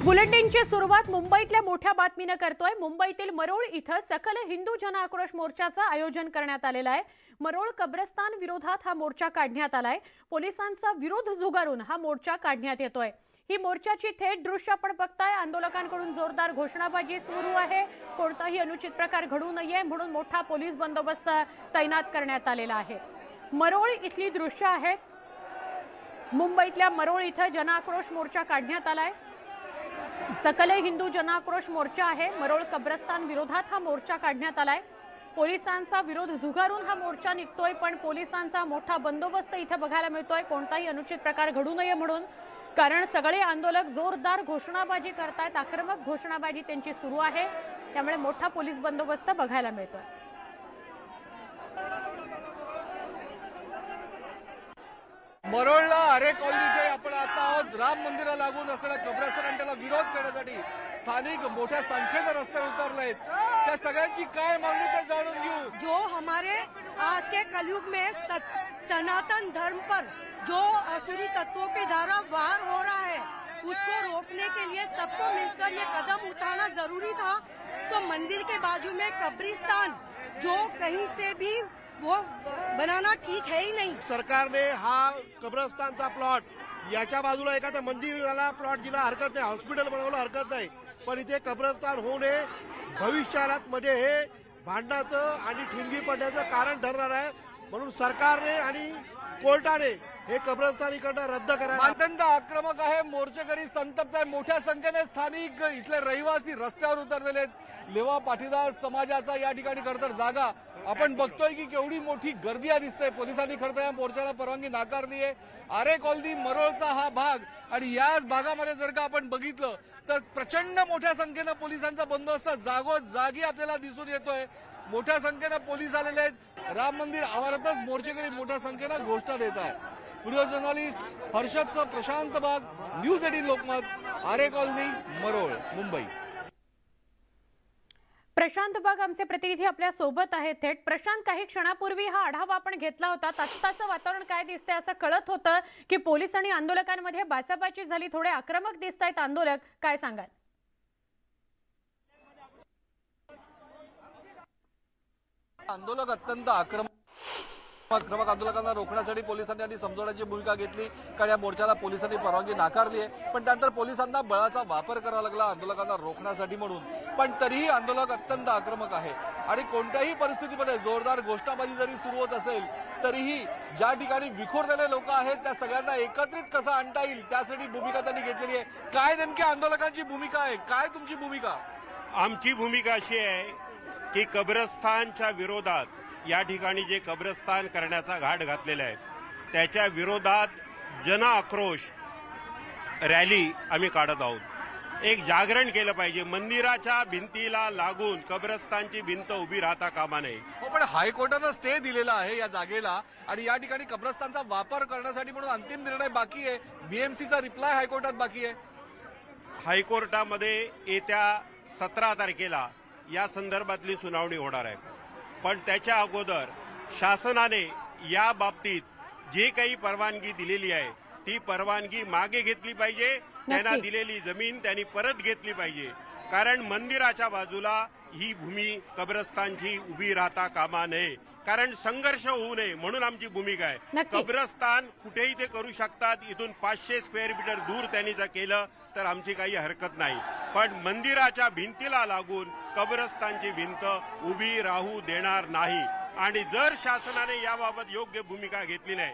बुलेटिनची सुरुवात मुंबईतल्या मोठ्या बातमीने करतोय। मुंबईतील मरोळ इथं सकल हिंदू जन आक्रोश मोर्चाचं आयोजन करण्यात आलेलं आहे। मरोळ कब्रस्तान विरोधात हा मोर्चा काढण्यात आलाय। पोलिसांचा विरोध झुगारून हा मोर्चा काढण्यात येतोय। ही मोर्चाची थेट दृश्य आपण बघताय। आंदोलकांकडून जोरदार घोषणाबाजी सुरू आहे। कोणताही अनुचित प्रकार घडू नये म्हणून मोठा पोलीस बंदोबस्त तैनात करण्यात आलेला आहे। मरोळ इथली दृश्य आहेत। मुंबईतल्या मरोळ इथं जन आक्रोश मोर्चा काढण्यात आलाय। सकल हिंदू जन आक्रोश मोर्चा आहे। मरोळ कब्रस्तान विरोधात हा मोर्चा काढण्यात आलाय। पोलिसांचा विरोध झुगारून हा मोर्चा निघतोय, पण पोलिसांचा मोठा बंदोबस्त इथे बघायला मिळतोय कोणताही अनुचित प्रकार घडू नये म्हणून। कारण सगळे आंदोलक जोरदार घोषणाबाजी करतायत, आक्रमक घोषणाबाजी त्यांची सुरू आहे, त्यामुळे मोठा पोलीस बंदोबस्त बघायला मिळतोय। मरोळला आरे कॉलनीचे आपण आता आहोत। राम मंदिराला लागून असलेल्या कब्रस्तान त्याला विरोध करण्यासाठी स्थानिक मोठ्या संख्येने रस्त्यावर उतरले आहेत। त्या सगळ्यांची काय मागणी ते जाणून घेऊ। जो हमारे आज के कलयुग में सनातन धर्म पर जो असुरी तत्वों के द्वारा वार हो रहा है, उसको रोकने के लिए सबको मिलकर ये कदम उठाना जरूरी था। तो मंदिर के बाजू में कब्रिस्तान जो कहीं से भी वो बनाना ठीक है ही नहीं। सरकारने हा कब्रस्तानचा प्लॉट याच्या बाजूला एखाद्या मंदिराला प्लॉट दिला हरकत नाही, हॉस्पिटल बनवलं हरकत नाही, पण इथे कब्रस्तान होऊ नये। भविष्यात मध्ये हे भांडणाचं आणि ठिणगी पडण्याचं कारण ठरणार आहे, म्हणून सरकारने आणि कोर्टाने हे कब्रस्तान इकडनं रद्द करायला। अत्यंत आक्रमक आहे, मोर्चेकरी संतप्त आहे। मोठ्या संख्येने स्थानिक इथले रहिवासी रस्त्यावर उतरलेले आहेत। लेवा पाटीदार समाजाचा या ठिकाणी खरतर जागा आपण बघतोय की केवढी मोठी गर्दी दिसते। पोलिसांनी खरतर या मोर्चाला परवानगी नाकारली आहे। आरे कॉलनी मरोळचा हा भाग आणि याच भागामध्ये जर का आपण बघितलं तर प्रचंड मोठ्या संख्येने पोलिसांचा बंदोबस्त जागोजागी आपल्याला दिसून येतोय। मोठ्या संख्येने पोलीस आलेले आहेत। राम मंदिर आवारातच मोर्चेकरी मोठ्या संख्येने घोषणा देत आहेत। व्हिडिओ जर्नलिस्ट हर्षदसह प्रशांत बाग, न्यूज 18 लोकमत, आरे कॉलनी, मरोळ, मुंबई। प्रशांत बाग आमचे प्रतिनिधी आपल्या सोबत आहेत थेट। प्रशांत, काही क्षणापूर्वी हा आढावा आपण घेतला होता, आत्ताचं वातावरण काय दिसतंय? असं कळत होतं की पोलीस आणि आंदोलकांमध्ये बाचाबाची झाली, थोडे आक्रमक दिसतायत आंदोलक, काय सांगाल? आंदोलक अत्यंत आक्रमक आंदोलकांना रोखण्यासाठी पोलिसांनी आणि समजवण्याची भूमिका घेतली, कारण या मोर्चाला पोलिसांनी परवानगी नाकारली आहे। पण त्यानंतर पोलिसांना बळाचा वापर करावा लागला आंदोलकांना रोखण्यासाठी म्हणून। पण तरीही आंदोलक अत्यंत आक्रमक आहे आणि कोणत्याही परिस्थितीमध्ये जोरदार घोषणाबाजी जरी सुरू होत असेल तरीही ज्या ठिकाणी विखुरलेले लोक आहेत त्या सगळ्यांना एकत्रित कसं आणता येईल त्यासाठी भूमिका त्यांनी घेतलेली आहे। काय नेमकी आंदोलकांची भूमिका आहे? काय तुमची भूमिका? आमची भूमिका अशी आहे की कब्रस्तानच्या विरोधात, या ठिकाणी जे कब्रस्तान करण्याचा घाट घातलेला आहे त्याच्या विरोधात जन आक्रोश रॅली आम्ही काढत आहोत। एक जागरण केलं पाहिजे। मंदिराच्या भिंतीला लागून कब्रस्तानची भिंत उभी राहता कामा नये। हो, पण हायकोर्टानं स्टे दिलेला आहे या जागेला आणि या ठिकाणी कब्रस्तानचा वापर करण्यासाठी म्हणून अंतिम निर्णय बाकी आहे। बीएमसीचा रिप्लाय हायकोर्टात बाकी आहे। हायकोर्टामध्ये येत्या 17 तारखेला या संदर्भातली सुनावणी होणार आहे, पण त्याच्या अगोदर शासनाने या बाबतीत जे काही परवानगी दिलेली आहे ती परवानगी मागे घेतली पाहिजे। त्यांना दिलेली जमीन त्यांनी परत घेतली पाहिजे, कारण मंदिराच्या बाजूला ही भूमी कब्रस्तानची उभी राहता कामा नये, कारण संघर्ष होऊ नये म्हणून आमची भूमिका आहे। कब्रस्तान कुठेही ते करू शकतात, इथून 500 स्क्वेअर मीटर दूर त्यांनी जर केलं तर आमची काही हरकत नाही, पण मंदिराच्या भिंतीला लागून कब्रस्तानची भिंत उभी राहू देणार नाही। आणि जर शासनाने याबाबत योग्य भूमिका घेतली नाही,